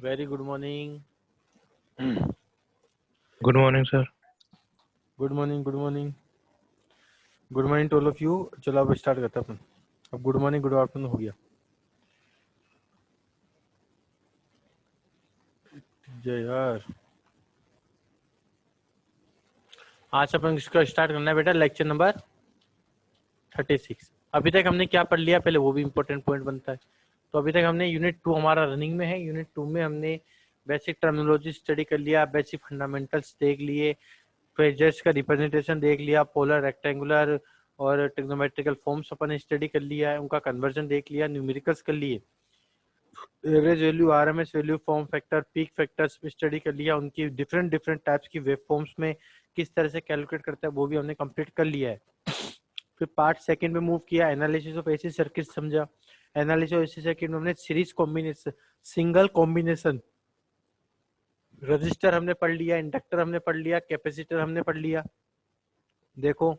Very good morning. Good morning, sir. Good morning. Good morning. Good morning to all of you. चलो अब start करते हैं अपन. अब good morning good afternoon हो गया. जय यार. आज अपन इसका स्टार्ट करना है बेटा लेक्चर नंबर 36. अभी तक हमने क्या पढ़ लिया पहले वो भी इंपॉर्टेंट पॉइंट बनता है. तो अभी तक हमने यूनिट 2 हमारा रनिंग में है. यूनिट 2 में हमने बेसिक टर्मिनोलॉजी स्टडी कर लिया, बेसिक फंडामेंटल्स देख लिए, फेजर्स का रिप्रेजेंटेशन देख लिया, पोलर रेक्टेंगुलर और ट्रिग्नोमेट्रिकल फॉर्म्स अपन स्टडी कर लिया है, उनका कन्वर्जन देख लिया, न्यूमेरिकल्स कर लिए, average value, RMS value, form factor, peak factors भी स्टडी कर लिया, उनकी डिफरेंट डिफरेंट टाइप्स की वेव फॉर्म्स में किस तरह से कैलकुलेट करता है वो भी हमने कंप्लीट कर लिया है. फिर पार्ट सेकंड में मूव किया, एनालिसिस ऑफ एसी सर्किट समझा. एनालिसिस ऑफ एसी सर्किट में हमने series combination, single combination, register हमने पढ़ लिया, इंडक्टर हमने पढ़ लिया, कैपेसिटर हमने पढ़ लिया. देखो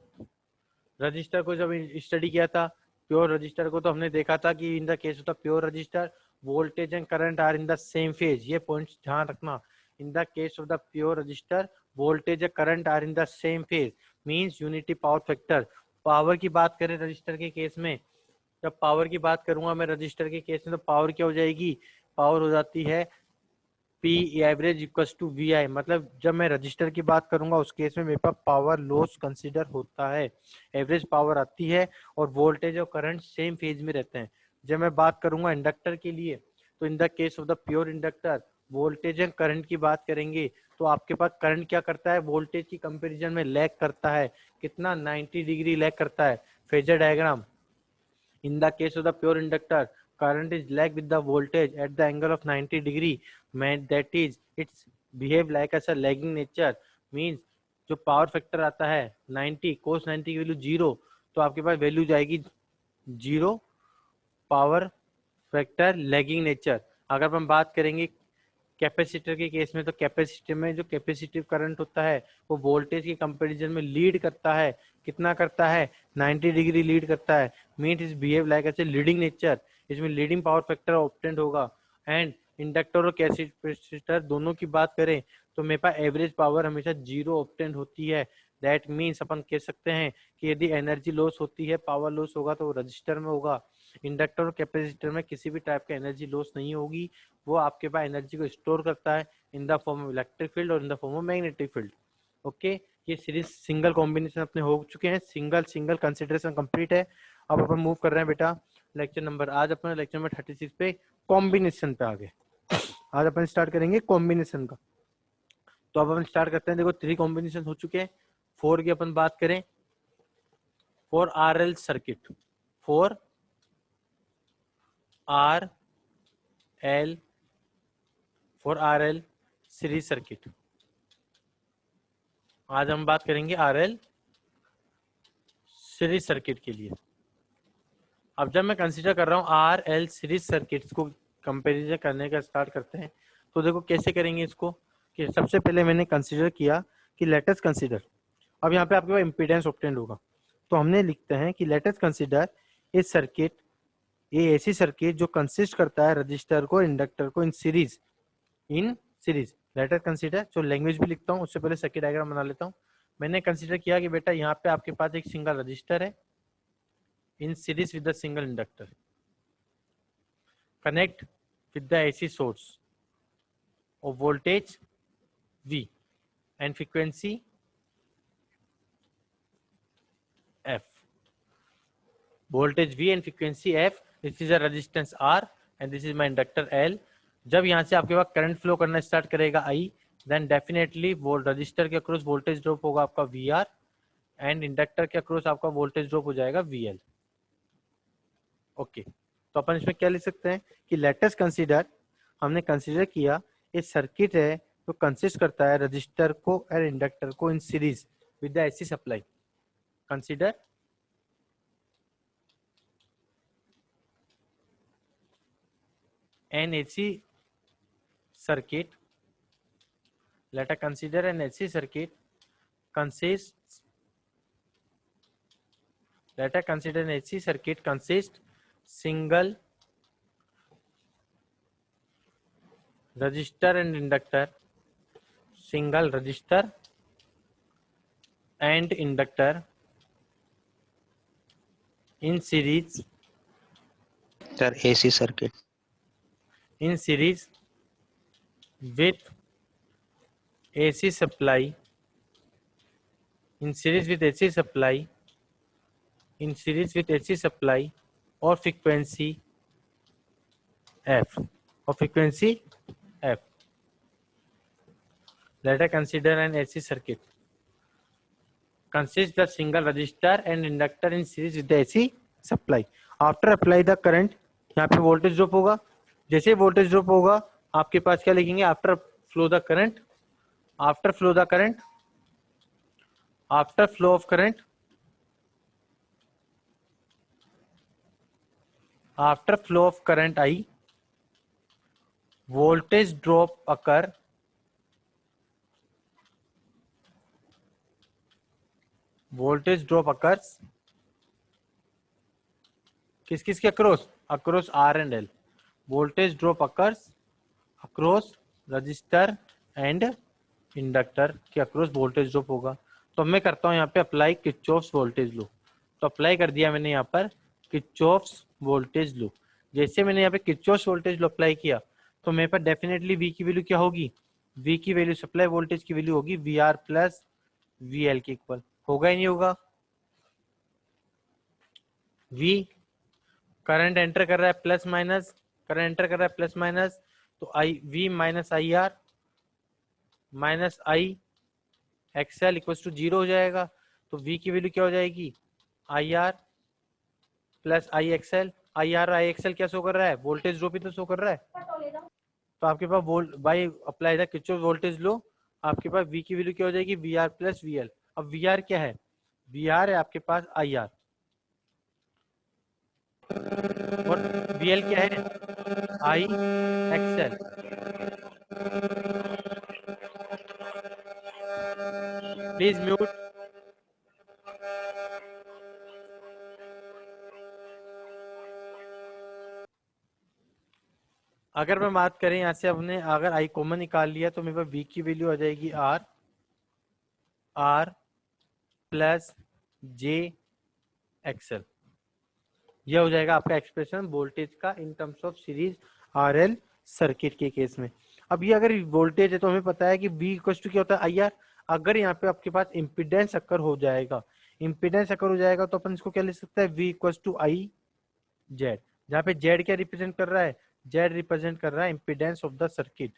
रजिस्टर को जब स्टडी किया था, प्योर रजिस्टर को, तो हमने देखा था कि in the case of the pure resistor voltage and current are in the same phase. ये पॉइंट्स ध्यान रखना. In the case of the pure resistor voltage and current are in the same phase means unity power factor. Power की बात करें register के case में, जब power की बात करूंगा मैं रजिस्टर के केस में, तो पावर क्या हो जाएगी? पावर हो जाती है P average equals to VI. मतलब जब मैं रजिस्टर की बात करूंगा उस केस में मेरे पास पावर लॉस कंसीडर होता है, एवरेज पावर आती है और वोल्टेज और करंट सेम फेज में रहते हैं. जब मैं बात करूंगा इंडक्टर के लिए, तो इन the case of the pure inductor voltage and current की बात करेंगे तो आपके पास करंट क्या करता है? वोल्टेज की कंपेरिजन में लैग करता है. कितना? 90 डिग्री लैग करता है. Phasor diagram, in the case of the pure inductor, current is lag with the voltage at the angle of 90 degree. That is, it's behave like as a lagging nature. Means जो power factor आता है 90, cos 90 की value 0, तो आपके पास value जाएगी 0, power factor lagging nature. अगर हम बात करेंगे कैपेसिटर के केस में, तो कैपेसिटर में जो कैपेसिटिव करंट होता है वो वोल्टेज के कंपैरिजन में लीड करता है. कितना करता है? 90 डिग्री लीड करता है. मीन इज बिहेव लाइक ऐसे लीडिंग नेचर. इसमें लीडिंग पावर फैक्टर ऑब्टेंड होगा. एंड इंडक्टर और कैपेसिटर दोनों की बात करें तो मेरे पास एवरेज पावर हमेशा 0 ऑब्टेंड होती है. दैट मीन्स अपन कह सकते हैं कि यदि एनर्जी लॉस होती है, पावर लॉस होगा, तो वो रजिस्टर में होगा. इंडक्टर और कैपेसिटर में किसी भी टाइप का एनर्जी लॉस नहीं होगी. वो आपके पास एनर्जी को स्टोर करता है in the form of electric field और in the form of magnetic field. Okay, ये सीरीज सिंगल कॉम्बिनेशन अपने हो चुके हैं. सिंगल सिंगल कंसिडरेशन कंप्लीट है. अब अपन मूव कर रहे हैं बेटा लेक्चर नंबर, आज अपने लेक्चर नंबर 36 पे कॉम्बिनेशन पे आगे. आज अपन स्टार्ट करेंगे कॉम्बिनेशन का. तो अब अपन स्टार्ट करते हैं. देखो 3 कॉम्बिनेशन हो चुके हैं. 4 की अपन बात करें, 4 RL circuit, 4 RL, 4 RL series circuit. आज हम बात करेंगे RL सीरीज सर्किट के लिए. अब जब मैं कंसीडर कर रहा हूँ RL सीरीज सर्किट्स को कंपैरिजन करने का स्टार्ट करते हैं, तो देखो कैसे करेंगे इसको. कि सबसे पहले मैंने कंसीडर किया कि लेट अस कंसीडर, अब यहाँ पे आपके पास इम्पीडेंस ऑब्टेंड होगा, तो हमने लिखते हैं कि late us consider a circuit, ये ऐसी सर्किट जो कंसिस्ट करता है रजिस्टर को, इंडक्टर को in series. Late us consider, जो लैंग्वेज भी लिखता हूँ उससे पहले सर्किट डायग्राम बना लेता हूँ. मैंने कंसीडर किया कि बेटा यहाँ पे आपके पास एक सिंगल रजिस्टर है in series with the single inductor, connect with the AC source of voltage V and frequency F. Voltage V and frequency F. This is a resistance R and this is my inductor L. जब यहाँ से आपके पास current flow करना start करेगा I, then definitely वो register के across voltage drop होगा आपका VR एंड इंडक्टर के अक्रॉस आपका वोल्टेज ड्रॉप हो जाएगा VL. ओके, तो अपन इसमें क्या लिख सकते हैं कि लेट अस कंसीडर, हमने कंसीडर किया ये सर्किट है तो कंसिस्ट करता है रजिस्टर को और इंडक्टर को in series with the AC supply. Consider N AC circuit, late us consider N AC circuit consists, let us consider an AC circuit consists single register and inductor, single register and inductor in series Sir, AC circuit. in series with AC supply, in series with AC supply, in series with AC supply or frequency F, or frequency F. Let us consider an AC circuit. Consists the single resistor and inductor in series with the AC supply. After apply the current, यहाँ पे voltage drop होगा. जैसे voltage drop होगा, आपके पास क्या लिखेंगे? After flow the current, after flow the current, after flow of current, after flow of current I, voltage drop occur, voltage drop occurs किस किस के across? Across R and L. Voltage drop occurs across resistor and inductor के across voltage drop होगा. तो मैं करता हूं यहाँ पे अप्लाई किरचॉफ्स वोल्टेज लो. तो अप्लाई कर दिया मैंने यहाँ पर किरचॉफ्स वोल्टेज लो. जैसे मैंने यहाँ पे किरचॉफ्स वोल्टेज लो अप्लाई किया तो मेरे पास डेफिनेटली वी की वैल्यू क्या होगी? वी की वैल्यू सप्लाई वोल्टेज की वैल्यू होगी V R plus V L के इक्वल. होगा ही नहीं होगा? वी करंट एंटर कर रहा है प्लस माइनस, करंट एंटर कर रहा है प्लस माइनस, तो I V minus I R minus I XL equal to 0 हो जाएगा. तो वी की वैल्यू क्या हो जाएगी? I R plus I XL. I R I XL क्या शो कर रहा है? वोल्टेज ड्रॉप ही तो शो कर रहा है. तो आपके पास volt by apply the Kirchhoff voltage law, आपके पास वी की वैल्यू क्या हो जाएगी? V R plus V L. अब वी आर क्या है? वी आर है आपके पास आई आर और वी एल क्या है? I XL. Please mute. अगर मैं बात करें यहाँ से हमने अगर आई कॉमन निकाल लिया तो मेरे पास वी की वैल्यू आ जाएगी R R plus J XL. यह हो जाएगा आपका एक्सप्रेशन वोल्टेज का in terms of series RL circuit के केस में. अब ये अगर वोल्टेज है तो हमें पता है कि V इक्वल टू क्या होता है? I R. अगर यहाँ पे आपके पास इम्पिडेंस अकर हो जाएगा, इम्पिडेंस अकर हो जाएगा तो अपन इसको क्या लिख सकते हैं? V equal to I Z. जहाँ पे जेड क्या रिप्रेजेंट कर रहा है? जेड रिप्रेजेंट कर रहा है impedance of the circuit,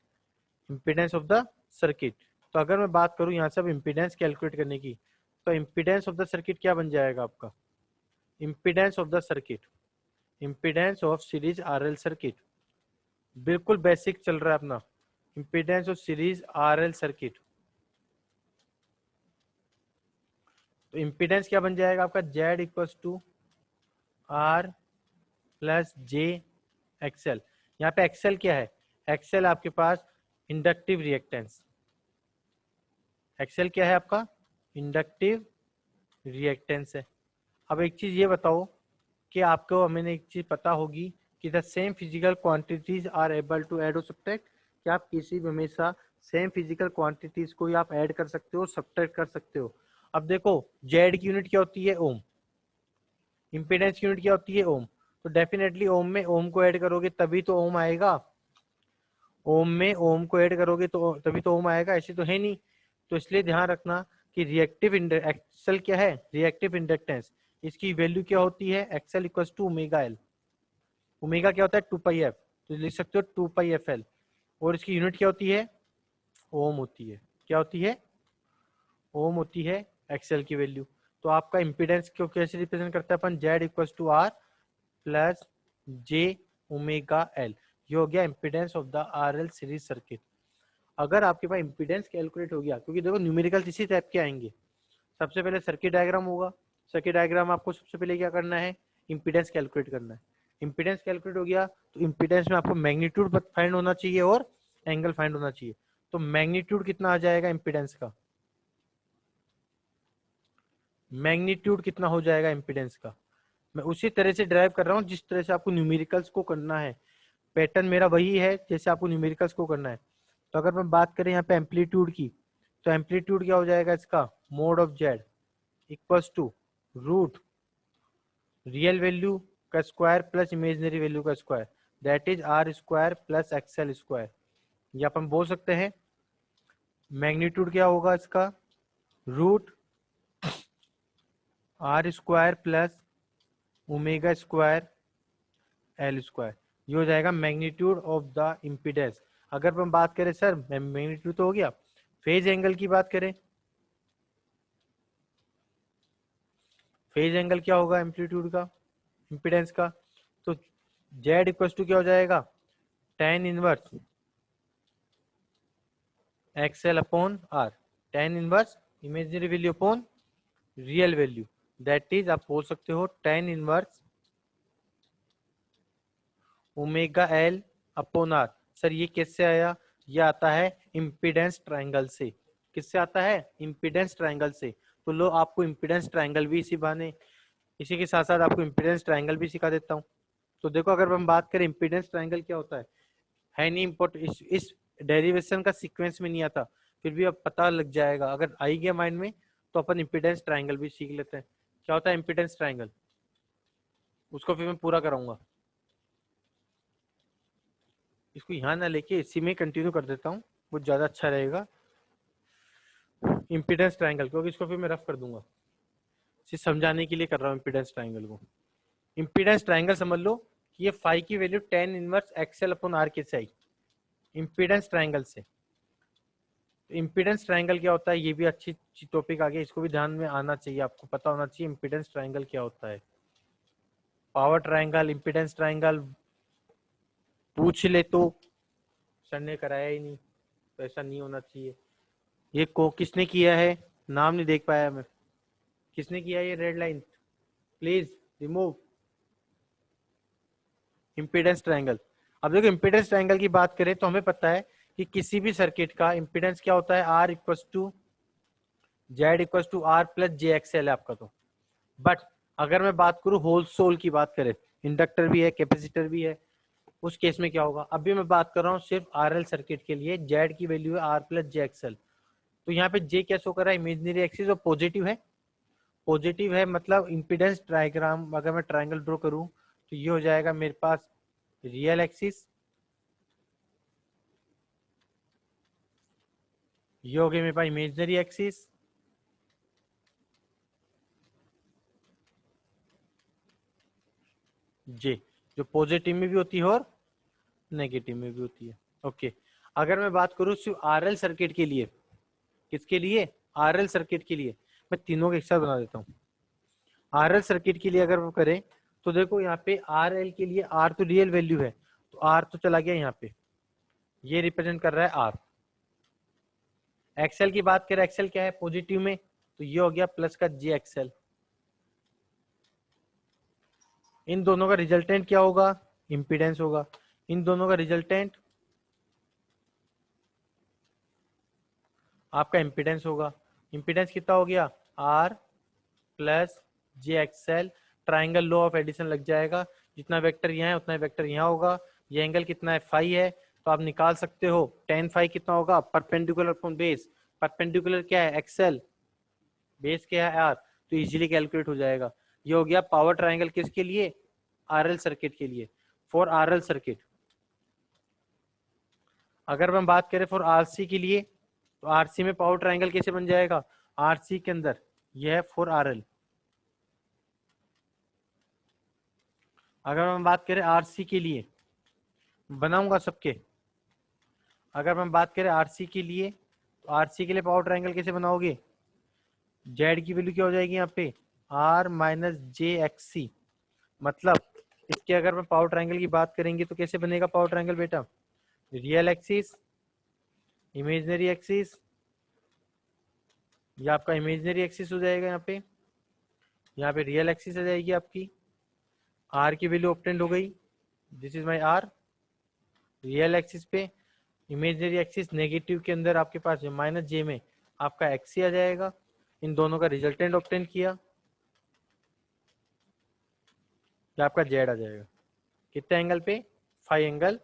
impedance of the circuit. तो अगर मैं बात करूं यहाँ से अब इम्पिडेंस कैलकुलेट करने की, तो इम्पिडेंस ऑफ द सर्किट क्या बन जाएगा आपका? Impedance of the circuit, impedance of series RL circuit. बिल्कुल बेसिक चल रहा है अपना. Impedance of series RL circuit. तो इम्पिडेंस क्या बन जाएगा आपका? Z equal to R plus J XL. यहाँ पे एक्सएल क्या है? एक्सएल आपके पास इंडक्टिव रिएक्टेंस. एक्सएल क्या है आपका? इंडक्टिव रिएक्टेंस है. अब एक चीज ये बताओ कि आपको हमें एक चीज पता होगी कि the same physical quantities are able to add और सब्ट्रैक्ट. क्या आप किसी भी हमेशा सेम फिजिकल क्वांटिटीज को आप ऐड कर सकते हो, सब्ट्रैक्ट कर सकते हो. अब देखो जेड की यूनिट क्या होती है? ओम. इंपीडेंस की यूनिट क्या होती है? ओम. तो डेफिनेटली ओम में ओम को ऐड करोगे तभी तो ओम आएगा. ओम में ओम को ऐड करोगे तो तभी तो ओम आएगा, ऐसे तो है नहीं. तो इसलिए ध्यान रखना कि रिएक्टिव एक्सएल क्या है? Reactive inductance. इसकी वैल्यू क्या होती है? XL equal to omega L. Omega क्या होता है? 2 पाई एफ. तो लिख सकते हो 2 पाई एफ एल. और इसकी यूनिट क्या होती है? ओम होती है. क्या होती है? ओम होती है एक्सएल की वैल्यू. तो आपका इंपीडेंस को कैसे रिप्रेजेंट करता है अपन? Z equal to R plus J omega L. ये हो गया impedance of the RL series circuit. अगर आपके पास इंपीडेंस कैलकुलेट हो गया, क्योंकि देखो न्यूमेरिकल इसी टाइप के आएंगे. सबसे पहले सर्किट डायग्राम होगा. सर्किट डायग्राम आपको सबसे पहले क्या करना है? इंपीडेंस कैलकुलेट करना है. इंपीडेंस कैलकुलेट हो गया तो इंपीडेंस में आपको मैग्नीट्यूड फाइंड होना चाहिए और एंगल फाइंड होना चाहिए. तो मैग्नीट्यूड कितना आ जाएगा इंपीडेंस का? मैग्नीट्यूड कितना हो जाएगा इंपीडेंस का? मैं उसी तरह से ड्राइव कर रहा हूँ जिस तरह से आपको न्यूमेरिकल्स को करना है. पैटर्न मेरा वही है जैसे आपको न्यूमेरिकल्स को करना है। तो अगर मैं बात करें यहाँ पे एम्पलीट्यूड की, तो एम्पलीट्यूड क्या हो जाएगा इसका, mod of Z equals to root real value का स्क्वायर प्लस इमेजिनरी वैल्यू का square, that is R square plus XL square. ये अपन बोल सकते हैं मैग्नीट्यूड क्या होगा इसका, root R square plus omega square L square. ये हो जाएगा मैग्नीट्यूड ऑफ द इम्पीडेंस। अगर हम बात करें सर मैग्नीट्यूड तो हो गया, फेज एंगल की बात करें, फेज एंगल क्या होगा एम्पलीट्यूड का, इम्पीडेंस का, तो जेड इक्वल टू क्या हो जाएगा, tan inverse XL upon R, tan inverse imaginary value upon real value, that is आप बोल सकते हो tan inverse omega L upon R. Sir ये किससे आया, ये आता है इम्पीडेंस ट्रायंगल से। किससे आता है, इम्पीडेंस ट्रायंगल से। तो लो आपको इम्पीडेंस ट्रायंगल भी इसी बहाने, इसी के साथ साथ आपको इम्पीडेंस ट्रायंगल भी सिखा देता हूँ। तो देखो अगर हम बात करें इम्पीडेंस ट्रायंगल क्या होता है नहीं इम्पोर्टेंट, इस डेरिवेशन का सीक्वेंस में नहीं आता, फिर भी अब पता लग जाएगा, अगर आई गया माइंड में तो अपन इम्पीडेंस ट्रायंगल भी सीख लेते हैं। क्या होता है इम्पीडेंस ट्रायंगल, उसको फिर मैं पूरा कराऊंगा, इसको यहाँ ना लेके इसी में कंटिन्यू कर देता हूँ, वो ज्यादा अच्छा रहेगा इम्पीडेंस ट्रायंगल, क्योंकि इसको फिर मैं रफ कर दूंगा, सिर्फ समझाने के लिए कर रहा हूँ इम्पीडेंस ट्रायंगल को। इम्पीडेंस ट्रायंगल समझ लो कि ये फाई की value tan inverse XL upon R कैसे आई, इम्पीडेंस ट्रायंगल से। इम्पीडेंस ट्रायंगल क्या होता है, ये भी अच्छी टॉपिक आ गया, इसको भी ध्यान में आना चाहिए, आपको पता होना चाहिए इम्पीडेंस ट्रायंगल क्या होता है। पावर ट्रायंगल, इम्पीडेंस ट्रायंगल पूछ ले तो सर ने कराया ही नहीं, तो ऐसा नहीं होना चाहिए। ये को किसने किया है, नाम नहीं देख पाया मैं, किसने किया ये red line, please remove impedance triangle. अब देखो इम्पीडेंस ट्रायंगल की बात करें तो हमें पता है कि किसी भी सर्किट का इम्पीडेंस क्या होता है, R equal to Z equal to R plus J XL है आपका। तो बट अगर मैं बात करूं होल सोल की बात करें, इंडक्टर भी है कैपेसिटर भी है, उस केस में क्या होगा, अभी मैं बात कर रहा हूँ सिर्फ आरएल सर्किट के लिए, जेड की वैल्यू है आर प्लस जे एक्सएल। तो यहाँ पे जे क्या शो कर रहा है, इमेजिनरी एक्सिस, और पॉजिटिव है, पॉजिटिव है मतलब इम्पीडेंस डायग्राम अगर मैं ट्रायंगल ड्रॉ करूं तो ये हो जाएगा मेरे पास रियल एक्सिस, ये हो गया मेरे पास इमेजिनरी एक्सिस, जे जो पॉजिटिव में भी होती है और नेगेटिव में भी होती है। ओके, अगर मैं बात करूं सिर्फ आरएल सर्किट के लिए, किसके लिए, आरएल सर्किट के लिए, मैं तीनों के एक साथ बना देता हूं। आरएल सर्किट के लिए अगर वो करें तो देखो यहाँ पे आरएल के लिए आर तो रियल वैल्यू है, तो आर तो चला गया यहाँ पे, ये रिप्रेजेंट कर रहा है आर। एक्सएल की बात करें, एक्सएल क्या है पॉजिटिव में, तो ये हो गया प्लस का जी एक्सएल। इन दोनों का रिजल्टेंट क्या होगा, इंपीडेंस होगा। इन दोनों का रिजल्टेंट आपका इंपीडेंस होगा। इंपीडेंस कितना हो गया, R plus J XL, triangle law of addition लग जाएगा, जितना वेक्टर यहाँ है उतना वेक्टर यहाँ होगा। ये एंगल कितना है, फाई है, तो आप निकाल सकते हो tan फाई कितना होगा, परपेंडिकुलर अपॉन बेस, परपेंडिकुलर क्या है एक्सएल, बेस क्या है आर, तो इजीली कैलकुलेट हो जाएगा। ये हो गया पावर ट्राइंगल किसके लिए, आरएल सर्किट के लिए, फॉर आरएल सर्किट। अगर हम बात करें फॉर आरसी के लिए, तो आरसी में पावर ट्राइंगल कैसे बन जाएगा, आरसी के अंदर यह है फॉर आरएल। अगर हम बात करें आरसी के लिए, बनाऊंगा सबके, अगर हम बात करें आरसी के लिए, तो आरसी के लिए पावर ट्राइंगल कैसे बनाओगे, जेड की वैल्यू क्या हो जाएगी यहाँ पे, आर माइनस जे एक्स सी, मतलब इसके अगर मैं पावर ट्राइंगल की बात करेंगे तो कैसे बनेगा पावर ट्राइंगल बेटा, रियल एक्सिस, इमेजिनरी एक्सिस, ये आपका इमेजिनरी एक्सिस हो जाएगा यहाँ पे रियल एक्सिस आ जाएगी आपकी, आर की वैल्यू ऑब्टेंड हो गई, this is my R, real axis पे, इमेजिनरी एक्सिस नेगेटिव के अंदर आपके पास माइनस जे में आपका एक्सी आ जाएगा, इन दोनों का रिजल्टेंट ऑब्टेंड किया, ये आपका जेड आ जाएगा, कितने एंगल पे, फाई एंगल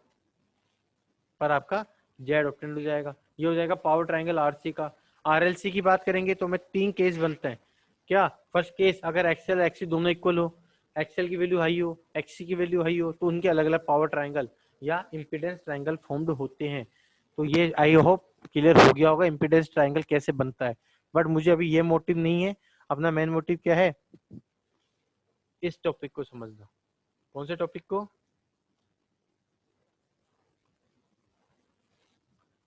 पर आपका जेड ऑप्टेंड हो जाएगा। ये हो जाएगा पावर ट्रायंगल आरसी का। आरएलसी की बात करेंगे तो में 3 केस बनते हैं। क्या? फर्स्ट केस, अगर एक्सएल एक्सी दोनों इक्वल हो, एक्सएल की वैल्यू हाई हो, एक्सी की वैल्यू हाई हो, तो उनके अलग अलग पावर ट्रायंगल या इम्पीडेंस ट्रायंगल फॉर्म्ड होते हैं। तो ये आई होप क्लियर हो गया होगा इम्पीडेंस ट्रायंगल कैसे बनता है। बट मुझे अभी ये मोटिव नहीं है, अपना मेन मोटिव क्या है, इस टॉपिक को समझना। कौन से टॉपिक को?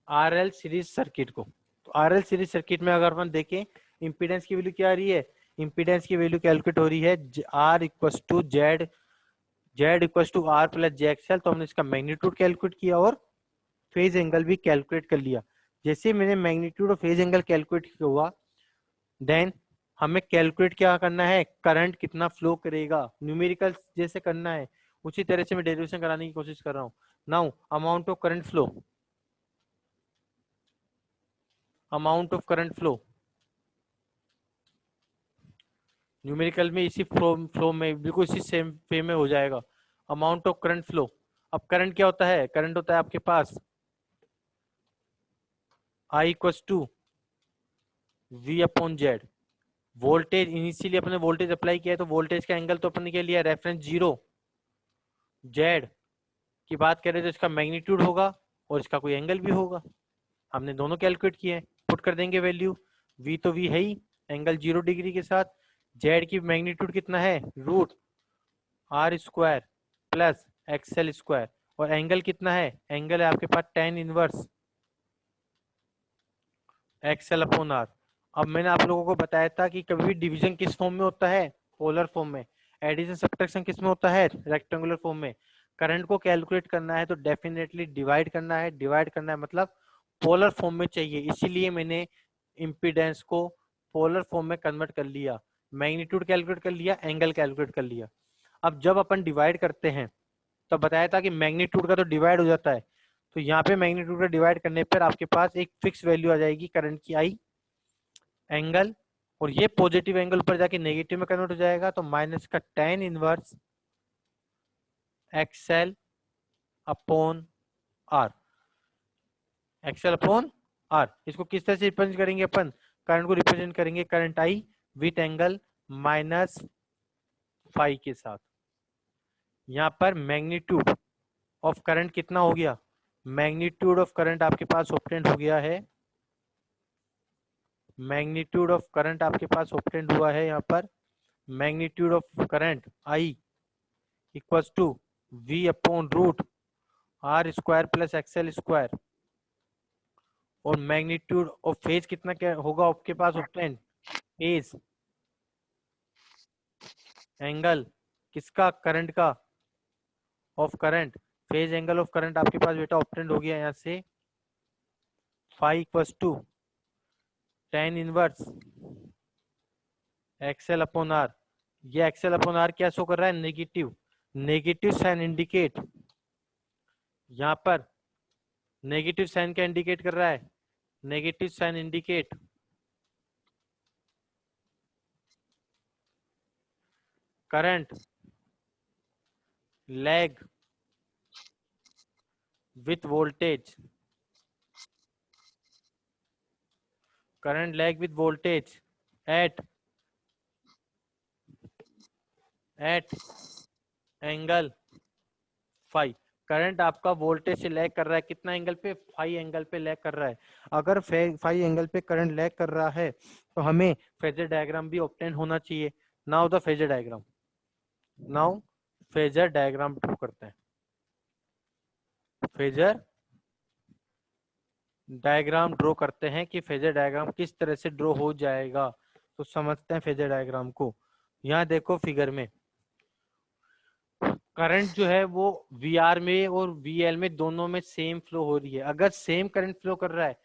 आरएल सीरीज सर्किट को। तो आरएल सीरीज सर्किट में अगर अपन देखें, इंपीडेंस की वैल्यू क्या आ रही है, इंपीडेंस की वैल्यू कैलकुलेट हो रही है R equal to Z, Z equal to R plus J XL. तो हमने इसका मैग्नीट्यूड कैलकुलेट किया और फेज एंगल भी कैलकुलेट कर लिया। जैसे मैंने मैग्नीट्यूड और फेज एंगल कैलकुलेट हुआ, देन हमें कैलकुलेट क्या करना है, करंट कितना फ्लो करेगा, न्यूमेरिकल जैसे करना है उसी तरह से मैं डेरिवेशन कराने की कोशिश कर रहा हूँ। Now amount of current flow, amount of current flow numerical में इसी फ्लो में बिल्कुल इसी सेम वे में हो जाएगा, अमाउंट ऑफ करंट फ्लो। अब करंट क्या होता है, करंट होता है आपके पास I equal to V upon Z. Voltage initially अपने वोल्टेज अप्लाई किया है, तो वोल्टेज का एंगल तो अपन ने क्या लिया, रेफरेंस 0। जेड की बात करें तो इसका मैग्नीट्यूड होगा और इसका कोई एंगल भी होगा। हमने दोनों कैलकुलेट किए हैं, पुट कर देंगे वैल्यू। वी तो वी है ही, एंगल 0 डिग्री के साथ। जेड की मैग्नीट्यूड कितना है, root R square plus XL square. और एंगल कितना है, एंगल है आपके पास tan inverse XL upon R. अब मैंने आप लोगों को बताया था कि कभी भी डिवीजन किस फॉर्म में होता है, पोलर फॉर्म में। एडिशन सब्ट्रैक्शन किस में होता है, रेक्टेंगुलर फॉर्म में। करंट को कैलकुलेट करना है तो डेफिनेटली डिवाइड करना है, डिवाइड करना है मतलब पोलर फॉर्म में चाहिए, इसीलिए मैंने इम्पीडेंस को पोलर फॉर्म में कन्वर्ट कर लिया, मैग्नीट्यूड कैलकुलेट कर लिया, एंगल कैलकुलेट कर लिया। अब जब अपन डिवाइड करते हैं तो बताया था कि मैग्नीट्यूड का तो डिवाइड हो जाता है, तो यहाँ पे मैग्नीट्यूड का डिवाइड करने पर आपके पास एक फिक्स वैल्यू आ जाएगी करंट की, आई एंगल, और ये पॉजिटिव एंगल ऊपर जाके नेगेटिव में कन्वर्ट हो जाएगा, तो माइनस का tan inverse XL upon R, XL upon R. इसको किस तरह से रिप्रेजेंट करेंगे अपन, करंट को रिप्रेजेंट करेंगे current I with angle minus phi के साथ। यहाँ पर मैग्नीट्यूड ऑफ करंट कितना हो गया, मैग्नीट्यूड ऑफ करंट आपके पास ऑब्टेंड हो गया है, मैग्नीट्यूड ऑफ करंट आपके पास ऑब्टेंड हुआ है यहाँ पर, magnitude of current I equals to V upon root R square plus XL square. और मैग्नीट्यूड ऑफ फेज कितना क्या होगा आपके पास ऑब्टेंड, फेज एंगल किसका, करंट का, of current, phase angle of current आपके पास बेटा ऑब्टेंड हो गया यहाँ से phi equals to tan inverse XL upon R. ये एक्सएल अपॉन आर क्या शो कर रहा है, नेगेटिव, नेगेटिव साइन इंडिकेट, यहाँ पर नेगेटिव साइन क्या इंडिकेट कर रहा है, negative sign indicate current lag with voltage, current lag with voltage at angle phi. Current आपका वोल्टेज से लैग कर रहा है, कितना एंगल पे, फाई एंगल पे लैग कर रहा है। अगर फाई एंगल पे करंट लैग कर रहा है तो हमें फेजर डायग्राम भी ऑब्टेन होना चाहिए। Now the phasor diagram, now phasor diagram draw करते हैं। फेजर डायग्राम ड्रॉ करते हैं कि फेजर डायग्राम किस तरह से ड्रॉ हो जाएगा, तो समझते हैं फेजर डायग्राम को। यहाँ देखो फिगर में करंट जो है वो वीआर में और वीएल में दोनों में सेम फ्लो हो रही है। अगर सेम करंट फ्लो कर रहा है,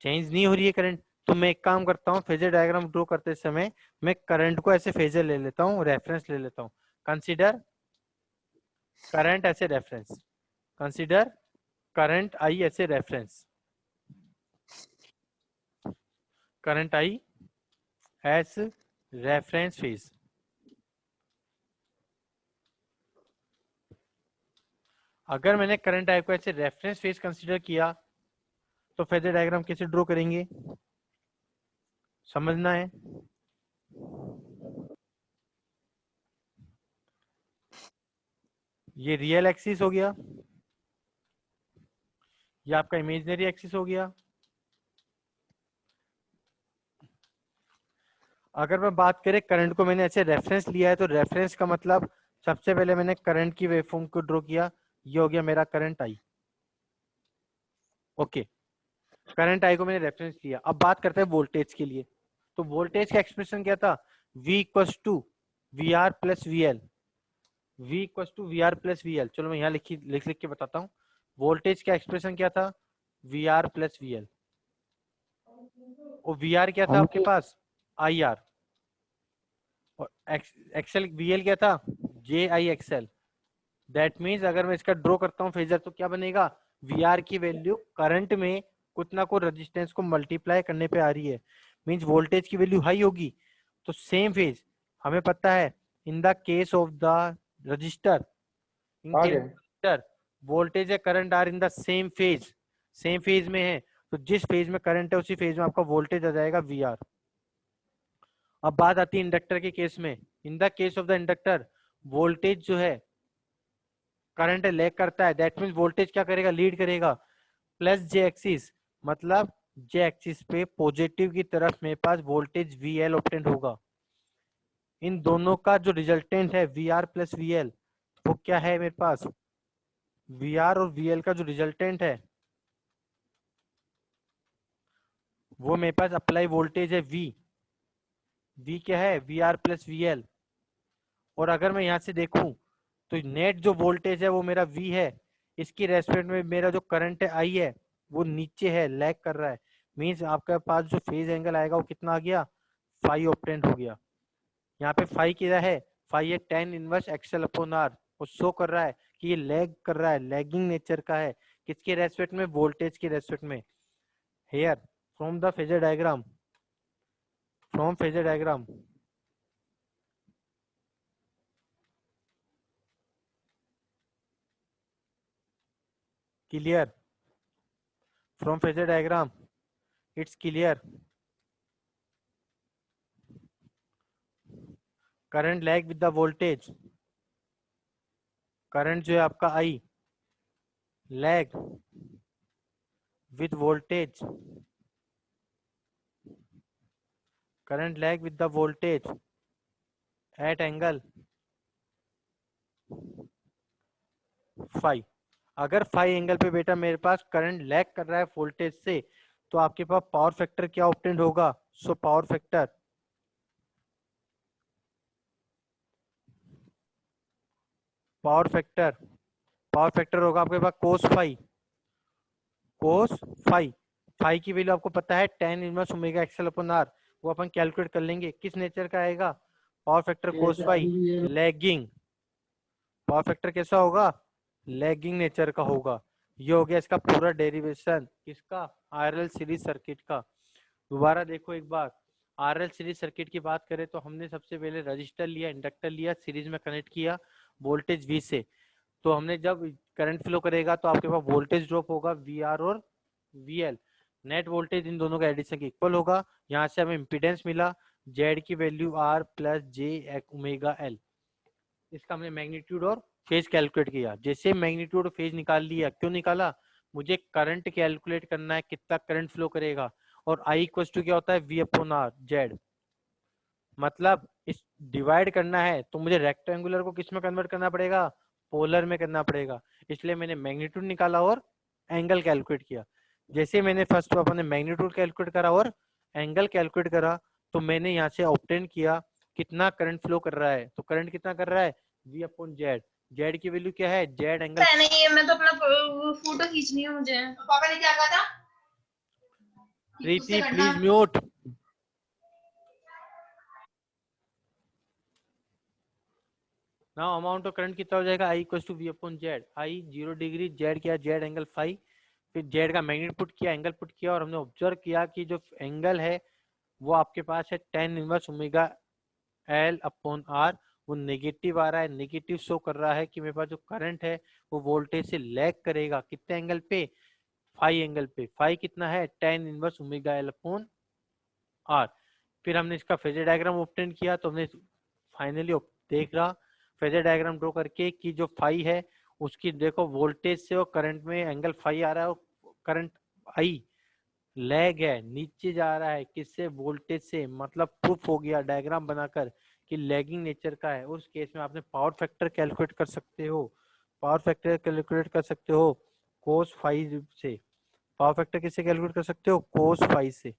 चेंज नहीं हो रही है करंट, तो मैं एक काम करता हूँ, फेजर डायग्राम ड्रॉ करते समय मैं करंट को ऐसे फेजर ले लेता हूँ, रेफरेंस ले लेता हूँ। कंसीडर करंट ऐसे रेफरेंस, कंसीडर करंट आई ऐसे reference, current I as reference phase. अगर मैंने करंट आई को ऐसे रेफरेंस फेज कंसीडर किया तो फेजर डायग्राम कैसे ड्रॉ करेंगे, समझना है। ये रियल एक्सिस हो गया, ये आपका इमेजिनरी एक्सिस हो गया। अगर मैं बात करें करंट को मैंने ऐसे रेफरेंस लिया है तो रेफरेंस का मतलब सबसे पहले मैंने करंट की वेवफॉर्म को ड्रॉ किया, ये हो गया मेरा current I. Okay, current I को मैंने रेफरेंस लिया। अब बात करते हैं वोल्टेज के लिए। तो वोल्टेज का एक्सप्रेशन क्या था, V equals to V R plus V L. V equals to V R plus V L. चलो मैं यहाँ लिख के बताता हूँ। वोल्टेज का एक्सप्रेशन क्या था, V R plus V L. और वी आर क्या था आपके पास, आई आर। और एक्सएल वी एल क्या था, J I XL. That means अगर मैं इसका ड्रॉ करता हूँ फेजर तो क्या बनेगा, वी आर की वैल्यू करंट में कुछ ना कुछ रेजिस्टेंस को मल्टीप्लाई करने पे आ रही है। मीन्स वोल्टेज की वैल्यू हाई होगी तो सेम फेज, हमें पता है in the case of the resistor, in case resistor voltage है current are in the same phase, same phase में है। तो जिस फेज में करंट है उसी फेज में आपका वोल्टेज आ जाएगा वी आर। अब बात आती है इंडक्टर के केस में। इन the case of the inductor voltage जो है करंट लैग करता है, दैट मींस वोल्टेज क्या करेगा, लीड करेगा। प्लस जे एक्सिस मतलब जे एक्सिस पे पॉजिटिव की तरफ मेरे पास वोल्टेज वी एल ऑब्टेन होगा। इन दोनों का जो रिजल्टेंट है V R plus V L, वो क्या है मेरे पास, वी आर और वी एल का जो रिजल्टेंट है वो मेरे पास अप्लाई वोल्टेज है वी। वी क्या है, V R plus V L. और अगर मैं यहाँ से देखूं तो नेट जो वोल्टेज है वो मेरा V है, इसकी रेस्पेक्ट में मेरा जो करंट है I है वो नीचे है, लैग कर रहा है। मींस आपके पास जो फेज एंगल आएगा वो कितना आ गया, फाई ऑब्टेंड हो गया। यहाँ पे फाई क्या है, फाई है tan inverse XL upon R. वो शो कर रहा है कि ये लैग कर रहा है, लैगिंग नेचर का है। किसके रेस्पेक्ट में, वोल्टेज के रेस्पेक्ट में। Here from the phasor diagram, from phasor diagram clear, from phasor diagram it's clear, current lag with the voltage, current जो है आपका I lag with voltage, current lag with the voltage at angle phi। अगर phi angle पे बेटा मेरे पास current lag कर रहा है वोल्टेज से तो आपके पास पावर फैक्टर क्या ऑब्टेंड होगा, so power factor power factor होगा आपके पास cos phi. Cos phi, phi की वैल्यू आपको पता है tan inverse omega XL upon R, वो अपन कैलकुलेट कर लेंगे। किस नेचर का आएगा, power factor cos phi lagging. Power factor कैसा होगा, लैगिंग नेचर का होगा। ये हो गया इसका पूरा डेरिवेशन किसका, आरएल सीरीज सर्किट का। दोबारा देखो एक बार, आरएल सीरीज सर्किट की बात करें तो हमने सबसे पहले रजिस्टर लिया, इंडक्टर लिया, सीरीज में कनेक्ट किया वोल्टेज वी से। तो हमने जब करंट फ्लो करेगा तो आपके पास वोल्टेज ड्रॉप होगा वी आर और वी एल। नेट वोल्टेज इन दोनों का एडिशन के इक्वल होगा। यहाँ से हमें इम्पीडेंस मिला जेड की value R plus J omega L. इसका हमने मैग्नीट्यूड और फेज कैलकुलेट किया। जैसे मैग्नीट्यूड और फेज निकाल लिया, क्यों निकाला, मुझे करंट कैलकुलेट करना है कितना करंट फ्लो करेगा। और आई इक्वल टू क्या होता है, वी अपॉन आर जेड। मतलब इस डिवाइड करना है तो मुझे रेक्टेंगुलर को किस में कन्वर्ट करना पड़ेगा, पोलर में करना पड़ेगा। इसलिए मैंने मैग्नीट्यूड निकाला और एंगल कैलकुलेट किया। जैसे मैंने फर्स्ट अपने मैग्नीट्यूड कैलकुलेट करा और एंगल कैलकुलेट करा तो मैंने यहाँ से ऑब्टेन किया कितना करंट फ्लो कर रहा है। तो करंट कितना कर रहा है, वी अपॉन जेड। जेड की वैल्यू क्या है, जेड एंगल। नहीं है, मैं तो अपना फोटो खींचनी है मुझे। पापा ने क्या कहा था, Preeti please mute. Now amount of current कितना हो जाएगा, I equal to V upon Z. I 0 degree, Z क्या, जेड एंगल फाई। फिर जेड का मैग्नीट्यूड पुट किया, एंगल पुट किया, और हमने ऑब्जर्व किया कि जो एंगल है वो आपके पास है tan inverse omega L upon R. वो नेगेटिव आ रहा है, नेगेटिव शो कर रहा है कि मेरे पास जो करंट है वो वोल्टेज से लैग करेगा। कितने एंगल पे? फाई एंगल पे। फाई कितना है? tan inverse omega L upon R. फिर हमने इसका फेजर डायग्राम ऑब्टेन किया, तो हमने फाइनली देख रहा फेजर डायग्राम ड्रॉ करके कि जो फाई है उसकी देखो वोल्टेज से और करंट में एंगल फाई आ रहा है, और करंट आई लैग है, नीचे जा रहा है, किससे? वोल्टेज से। मतलब प्रूफ हो गया डायग्राम बनाकर कि लैगिंग नेचर का है। उस केस में आपने पावर फैक्टर कैलकुलेट कर सकते हो। पावर फैक्टर कैलकुलेट कर सकते हो कोस फाई से। पावर फैक्टर किससे कैलकुलेट कर सकते हो? कोस फाई से।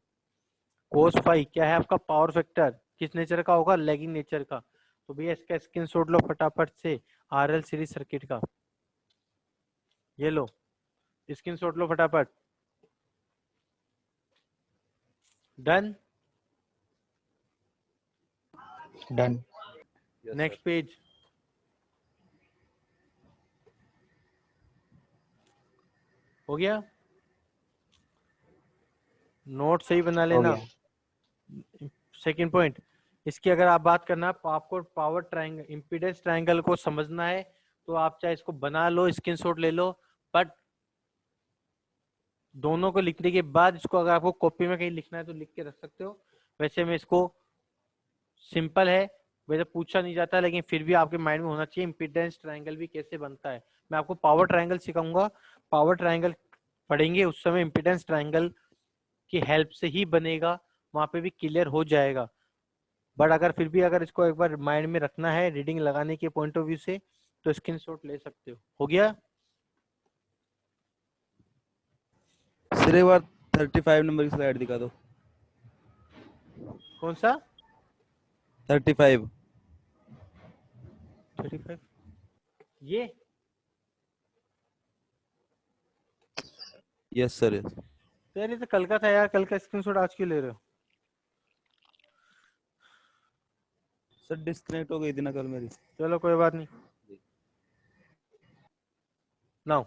कोस फाई क्या है आपका पावर फैक्टर? किस नेचर का होगा? लैगिंग नेचर का। तो भैया इसका स्क्रीनशॉट लो फटाफट से आरएल सीरीज सर्किट का। ये लो स्क्रीनशॉट लो फटाफट। डन। Done. Next page. हो गया? नोट सही बना हो लेना। गया। सेकंड पॉइंट, इसकी अगर आप बात करना, आपको पावर ट्रायंगल इंपीडेंस ट्रायंगल को समझना है तो आप चाहे इसको बना लो, स्क्रीनशॉट ले लो, बट दोनों को लिखने के बाद इसको अगर आपको कॉपी में कहीं लिखना है तो लिख के रख सकते हो। वैसे में इसको सिंपल है, वैसे पूछा नहीं जाता, लेकिन फिर भी आपके माइंड में होना चाहिए इंपीडेंस ट्रायंगल भी कैसे बनता है। मैं आपको पावर ट्रायंगल सिखाऊंगा, पावर ट्रायंगल पढ़ेंगे उस समय इंपीडेंस ट्रायंगल की हेल्प से ही बनेगा, वहां पे भी क्लियर हो जाएगा। बट अगर फिर भी अगर इसको एक बार माइंड में रखना है रीडिंग लगाने के पॉइंट ऑफ व्यू से तो स्क्रीनशॉट ले सकते हो गया? सर एक बार 35 नंबर की स्लाइड दिखा दो। कौन सा? 35। 35 ये? Yes sir yes. तो यार ये तो कल का था यार, कल का स्क्रीनशॉट आज क्यों ले रहे हो? सर डिस्कनेक्ट हो गई थी ना कल मेरी। चलो कोई बात नहीं। नाउ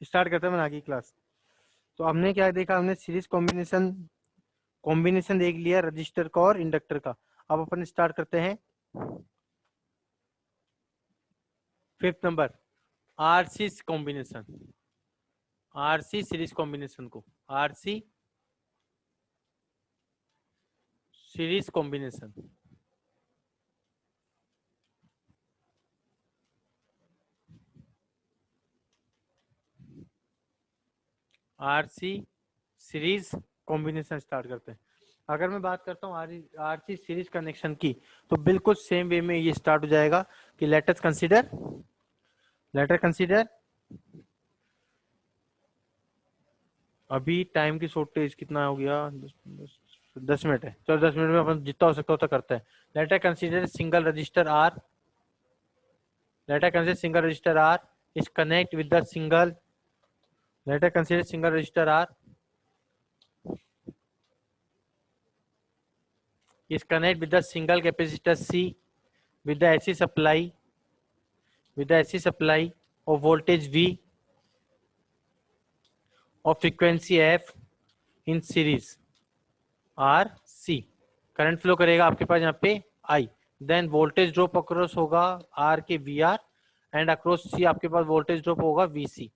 स्टार्ट करते हैं मैं आगे की क्लास। तो हमने क्या देखा? हमने सीरीज कॉम्बिनेशन देख लिया रजिस्टर का और इंडक्टर का। अब अपन स्टार्ट करते हैं fifth number, RC combination. RC series combination को, RC series combination. RC series combination start करते हैं। अगर मैं बात करता हूँ आरसी सीरीज कनेक्शन की, तो बिल्कुल सेम वे में ये स्टार्ट हो जाएगा कि लेट अस कंसीडर अभी टाइम की शॉर्टेज कितना हो गया? 10 मिनट है। चलो 10 मिनट में अपन जितना हो सकता उतना करते हैं। Let us consider single resistor R. Let us consider single resistor R is connect with the single. Let us consider single resistor R is connect with the single capacitor C with the AC supply of voltage V of frequency F in series RC। Current flow करेगा आपके पास यहाँ पे I, then voltage drop across होगा R के VR and across C आपके पास voltage drop होगा VC।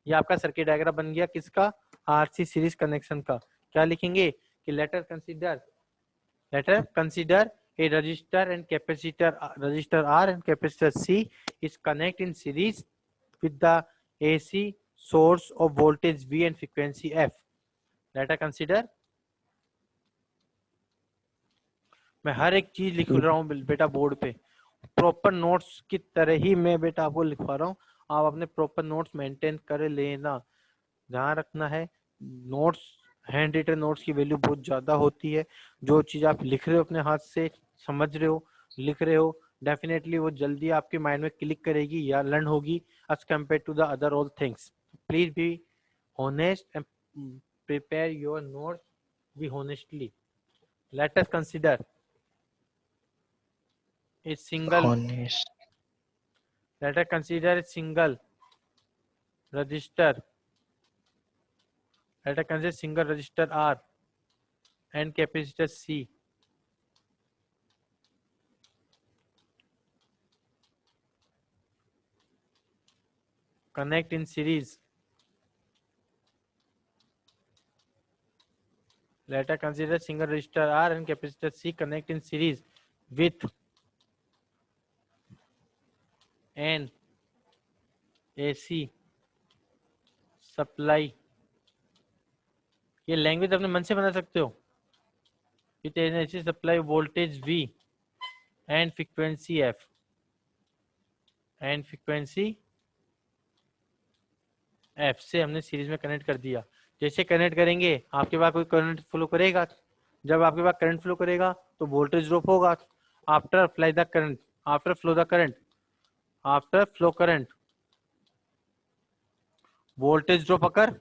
ये आपका सर्किट डायग्राम बन गया किसका? RC सीरीज कनेक्शन का। क्या लिखेंगे कि letter consider a resistor and capacitor, resistor R and capacitor C is connect in series with the AC source of voltage V and frequency F. Let us consider, मैं हर एक चीज लिख रहा हूँ बेटा बोर्ड पे, प्रॉपर नोट्स की तरह ही मैं बेटा आपको लिखवा रहा हूँ। आप अपने प्रॉपर नोट्स मेंटेन कर लेना। ध्यान रखना है नोट्स, हैंड रिटन नोट्स की वैल्यू बहुत ज्यादा होती है। जो चीज आप लिख रहे हो अपने हाथ से, समझ रहे हो, लिख रहे हो, डेफिनेटली वो जल्दी आपके माइंड में क्लिक करेगी या लर्न होगी as compare to the other all things. Please be honest and prepare your notes, be honestly. Let us consider a single, Honest. let us consider a single register, let us consider single register R and capacitor C connect in series. Let us consider single resistor R and capacitor C connect in series with an AC supply. ये language अपने मन से बना सकते हो. With an AC supply voltage V and frequency F से हमने series में कनेक्ट कर दिया. जैसे कनेक्ट करेंगे आपके पास कोई करंट फ्लो करेगा. जब आपके पास करंट फ्लो करेगा तो वोल्टेज ड्रॉप होगा. After flow the current voltage drop occurs.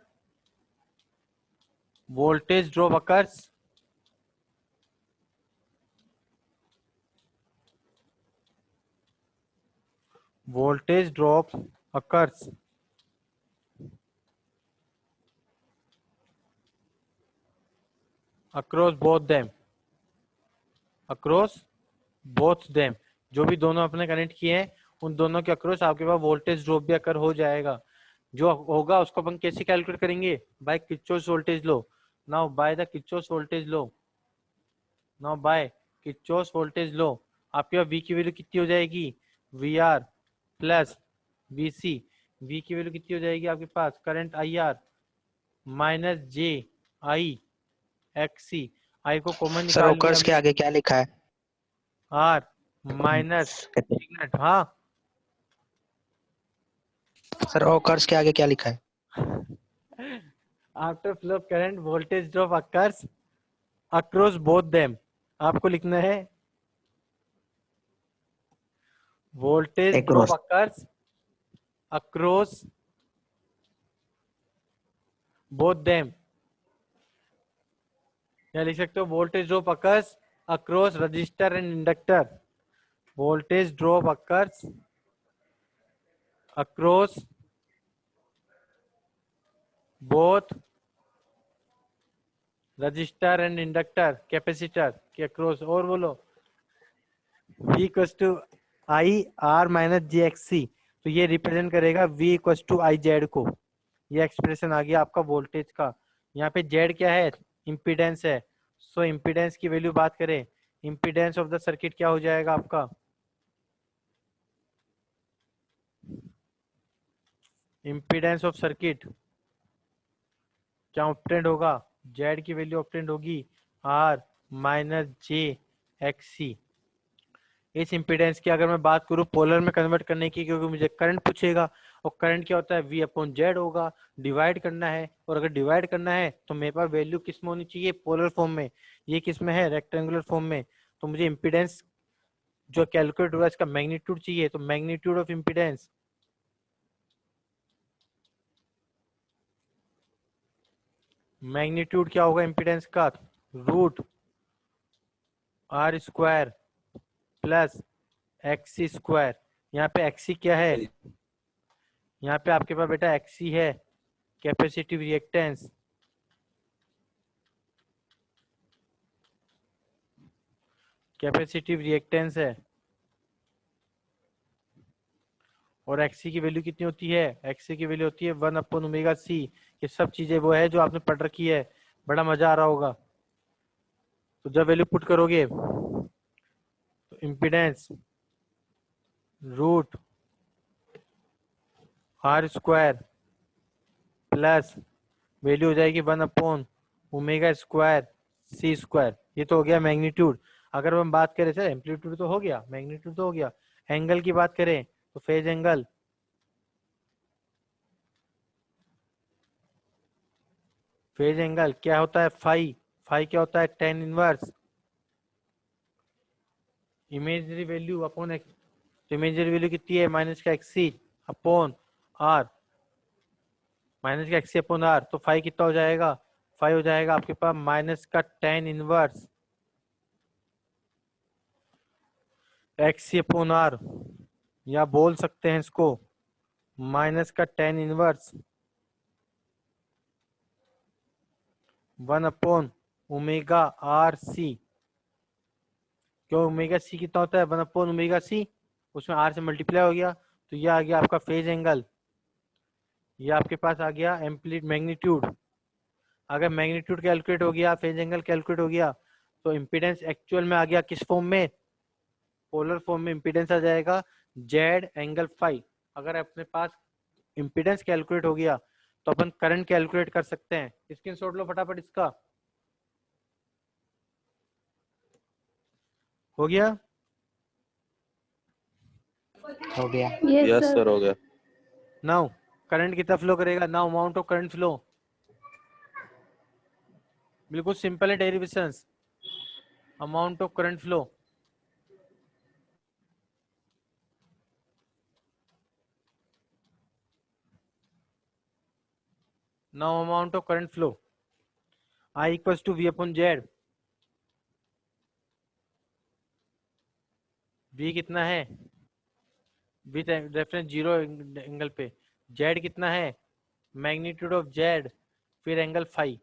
Voltage drop occurs across both them. जो भी दोनों अपने कनेक्ट किए हैं उन दोनों के अक्रॉस आपके पास वोल्टेज ड्रॉप भी अकर हो जाएगा. जो होगा उसको अपन कैसे कैलकुलेट करेंगे? By Kirchhoff's voltage law. Now by Kirchhoff's voltage law आपके पास V की वैल्यू कितनी हो जाएगी? VR plus VC. V की वैल्यू कितनी हो जाएगी आपके पास? Current IR minus JI I को कॉमन सर निकाल ओकर्स के आगे क्या लिखा है? R minus. हाँ सर ओकर्स के आगे क्या लिखा है? After flow of current voltage drop occurs across both them. आपको लिखना है voltage drop occurs across both them. या लिख सकते हो voltage drop occurs across resistor and inductor. Voltage drop occurs across both resistor and inductor capacitor के across. और बोलो V equals to I R minus J X C. तो ये represent करेगा V equals to I Z को. ये expression आ गया आपका वोल्टेज का. यहाँ पे जेड क्या है? इम्पीडेंस है. सो इम्पीडेंस की वैल्यू बात करें, इम्पीडेंस ऑफ द सर्किट क्या हो जाएगा आपका? इम्पीडेंस ऑफ सर्किट क्या ऑब्टेंड होगा? जेड की वैल्यू ऑब्टेंड होगी आर माइनस जे एक्स सी. इस इम्पीडेंस की अगर मैं बात करूं पोलर में कन्वर्ट करने की, क्योंकि मुझे करंट पूछेगा और करंट क्या होता है? V अपॉन जेड होगा. डिवाइड करना है और अगर डिवाइड करना है तो मेरे पास वैल्यू किस में होनी चाहिए? पोलर फॉर्म में. ये किस में है? रेक्टेंगुलर फॉर्म में. तो मुझे इम्पीडेंस जो कैलकुलेट हुआ इसका मैग्नीट्यूड चाहिए. तो मैग्नीट्यूड ऑफ इम्पीडेंस मैग्नीट्यूड क्या होगा इम्पीडेंस का? Root R square plus XC square. यहाँ पे एक्सी क्या है? यहाँ पे आपके पास बेटा एक्सी है कैपेसिटिव रिएक्टेंस. है और एक्सी की वैल्यू कितनी होती है? एक्सी की वैल्यू होती है 1 अपॉन ओमेगा सी. ये सब चीजें वो है जो आपने पढ़ रखी है. बड़ा मजा आ रहा होगा. तो जब वैल्यू पुट करोगे तो impedance root R square plus value हो जाएगी 1 upon omega square C square. ये तो हो गया मैग्नीट्यूड. अगर हम बात करें सर एम्पलीट्यूड तो हो गया, मैग्नीट्यूड तो हो गया. एंगल की बात करें तो फेज एंगल क्या होता है? फाई. फाई क्या होता है? Tan inverse imaginary value upon X. तो इमेजनरी वैल्यू कितनी है? माइनस का एक्सी अपॉन आर. माइनस का एक्सी अपॉन आर. तो फाई कितना हो जाएगा? फाई हो जाएगा आपके पास माइनस का tan inverse XC upon R. या बोल सकते हैं इसको माइनस का tan inverse 1 upon omega R C. क्यों? ओमेगा सी कितना होता है? 1 अपॉन ओमेगा सी. उसमें आर से मल्टीप्लाई हो गया तो ये आ गया आपका फेज एंगल. ये आपके पास आ गया एम्पलीट मैग्नीट्यूड। अगर मैग्नीट्यूड कैलकुलेट हो गया, फेज एंगल कैलकुलेट हो गया, तो इम्पीडेंस एक्चुअल में आ गया किस फॉर्म में, पोलर फॉर्म में इम्पीडेंस आ जाएगा जेड एंगल फाई। अगर अपने पास इम्पीडेंस कैलकुलेट हो गया तो अपन करंट कैलकुलेट कर सकते हैं। स्क्रीनशॉट लो फटाफट इसका। हो गया? हो गया। यस सर हो गया। नाउ करंट कितना फ्लो करेगा, now amount of current flow, बिल्कुल सिंपल है derivations. Amount of current flow, now amount of current flow I equals to V upon Z। V कितना है विथ रेफरेंस जीरो एंगल पे, Z कितना है magnitude of Z फिर angle phi.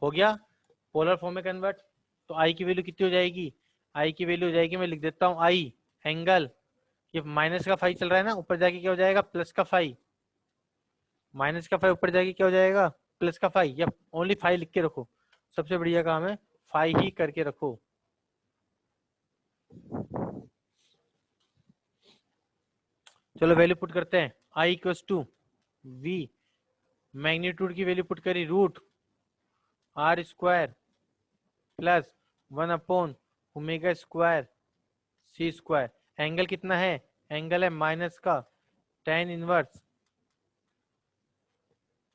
हो गया पोलर फॉर्म में कन्वर्ट। तो I की वैल्यू कितनी हो जाएगी, I की वैल्यू हो जाएगी, मैं लिख देता हूँ I एंगल, ये माइनस का फाई चल रहा है ना, ऊपर जाके क्या हो जाएगा प्लस का फाई, माइनस का फाई ऊपर जाके क्या हो जाएगा प्लस का फाई, या ओनली फाई लिख के रखो, सबसे बढ़िया काम है फाई ही करके रखो। चलो वैल्यू पुट करते हैं। I equals to V, magnitude की वैल्यू पुट करी root R square plus 1 upon omega square C square. Angle कितना है, एंगल है माइनस का tan inverse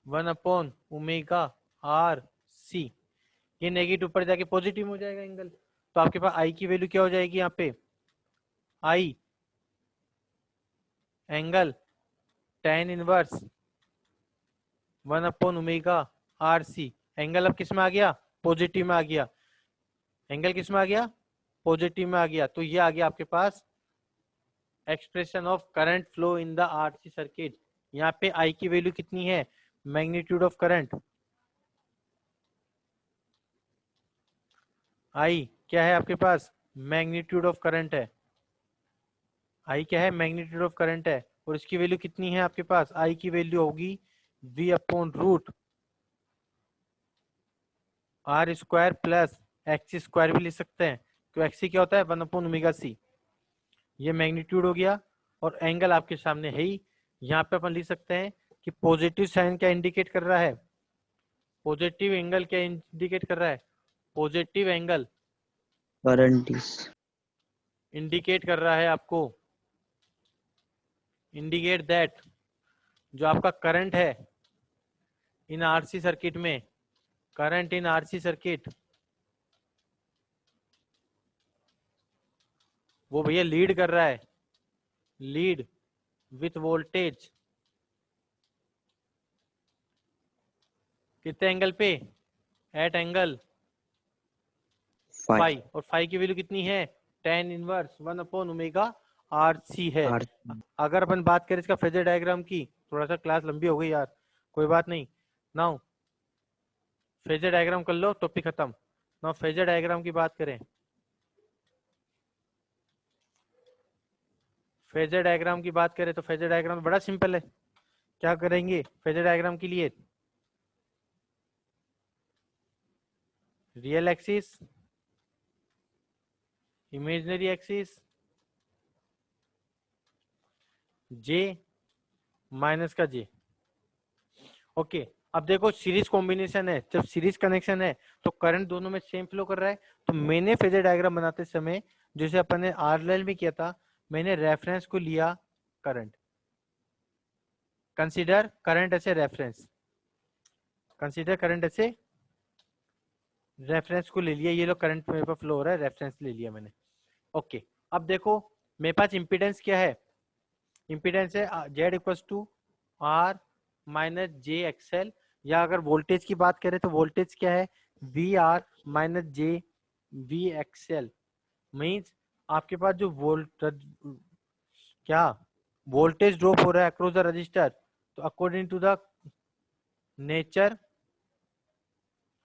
1 upon omega R C। ये नेगेटिव ऊपर जाके पॉजिटिव हो जाएगा एंगल, तो आपके पास I की वैल्यू क्या हो जाएगी यहाँ पे, I angle tan inverse 1 upon omega R C. Angle अब किस में आ गया, पॉजिटिव में आ गया, एंगल किस में आ गया पॉजिटिव में आ गया। तो ये आ गया आपके पास expression of current flow in the RC circuit. यहाँ पे आई की वैल्यू कितनी है, मैग्नीट्यूड ऑफ करंट, आई क्या है आपके पास मैग्नीट्यूड ऑफ करंट है, आई क्या है मैग्नीट्यूड ऑफ करंट है, और इसकी वैल्यू कितनी है आपके पास, आई की वैल्यू होगी V upon root R square plus X square भी लिख सकते हैं, तो एक्स क्या होता है 1 अपॉन ओमेगा सी। ये मैग्नीट्यूड हो गया, और एंगल आपके सामने है ही। यहाँ पे अपन लिख सकते हैं कि पॉजिटिव साइन क्या इंडिकेट कर रहा है, पॉजिटिव एंगल क्या इंडिकेट कर रहा है, पॉजिटिव एंगल करंट इंडिकेट कर रहा है आपको, इंडिकेट दैट जो आपका करंट है इन आरसी सर्किट में, करंट इन आरसी सर्किट वो भैया लीड कर रहा है, लीड विथ वोल्टेज कितने एंगल पे, एट एंगल फाई, और फाई की वैल्यू कितनी है tan inverse 1 upon omega R C है। अगर अपन बात करें इसका फेजर डायग्राम की, थोड़ा सा क्लास लंबी हो गई यार, कोई बात नहीं। नाउ फेजर डायग्राम कर लो, टॉपिक खत्म। नाउ फेजर डायग्राम की बात करें, फेजर डायग्राम की बात करें तो फेजर डायग्राम बड़ा सिंपल है। क्या करेंगे फेजर डायग्राम के लिए, रियल एक्सिस, इमेजिनरी एक्सिस, जे माइनस का जे। ओके अब देखो सीरीज कॉम्बिनेशन है, जब सीरीज कनेक्शन है तो करंट दोनों में सेम फ्लो कर रहा है। तो मैंने फेजर डायग्राम बनाते समय जैसे अपन ने आरएलएल में किया था, मैंने रेफरेंस को लिया current, consider current as a reference, consider current as a reference को ले लिया, ये लो करंट मेरे पास फ्लो हो रहा है, रेफरेंस ले लिया मैंने। ओके अब देखो मेरे पास इंपीडेंस क्या है, इंपीडेंस है Z equals to R minus J XL, या अगर वोल्टेज की बात करें तो वोल्टेज क्या है V R minus J V XL. Means आपके पास जो क्या वोल्टेज ड्रॉप हो रहा है अक्रॉस द रजिस्टर, तो according to the nature,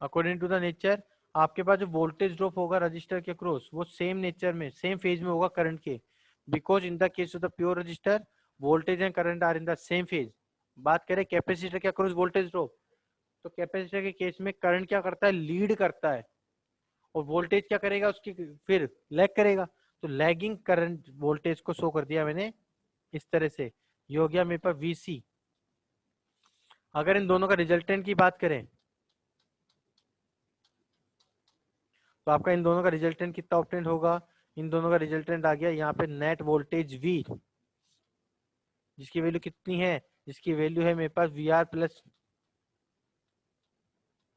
according to the nature आपके पास जो वोल्टेज ड्रॉप होगा रजिस्टर के अक्रॉस वो सेम नेचर में सेम फेज में होगा करंट के, because in the case of the pure resistor voltage and current are in the same phase. बात करें कैपेसिटर के अक्रॉस वोल्टेज ड्रॉप, तो कैपेसिटर के केस में करंट क्या करता है, लीड करता है, और वोल्टेज क्या करेगा उसकी, फिर लैग करेगा। तो लैगिंग करंट वोल्टेज को शो कर दिया मैंने इस तरह से, ये हो गया मेरे पास VC। अगर इन दोनों का रिजल्टेंट की बात करें तो आपका इन दोनों का रिजल्टेंट कितना ऑब्टेंड होगा, इन दोनों का रिजल्टेंट आ गया यहाँ पे नेट वोल्टेज V, जिसकी वैल्यू कितनी है, जिसकी वैल्यू है मेरे पास VR प्लस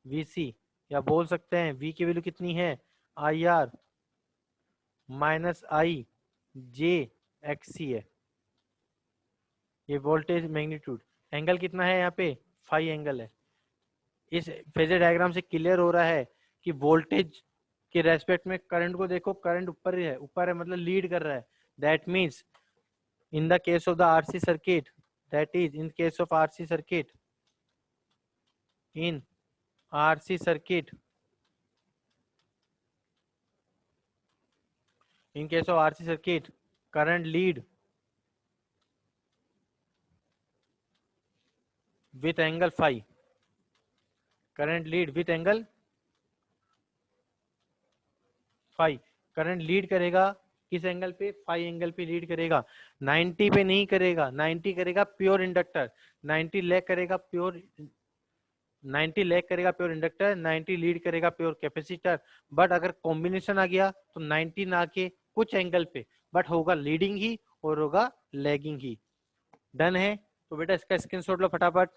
VC, या बोल सकते हैं V की वैल्यू कितनी है, IR माइनस IJXC है। ये वोल्टेज मैग्नीट्यूड, एंगल कितना है यहाँ पे, फाई एंगल है। इस फेजर डायग्राम से क्लियर हो रहा है कि वोल्टेज के रेस्पेक्ट में करंट को देखो, करंट ऊपर है, ऊपर है मतलब लीड कर रहा है। That means in the case of the RC circuit, that is in case of RC circuit, in RC circuit, in case of RC circuit, current lead with angle phi, current lead with angle phi, current lead करेगा किस angle पे, phi angle पे lead करेगा, 90 पे नहीं करेगा, 90 करेगा pure inductor, 90 lag करेगा प्योर, 90 लैग करेगा प्योर इंडक्टर, 90 लीड करेगा प्योर कैपेसिटर। बट अगर कॉम्बिनेशन आ गया तो 90 ना के कुछ एंगल पे, बट होगा लीडिंग ही और होगा लैगिंग ही। डन है, तो बेटा इसका स्क्रीनशॉट लो फटाफट।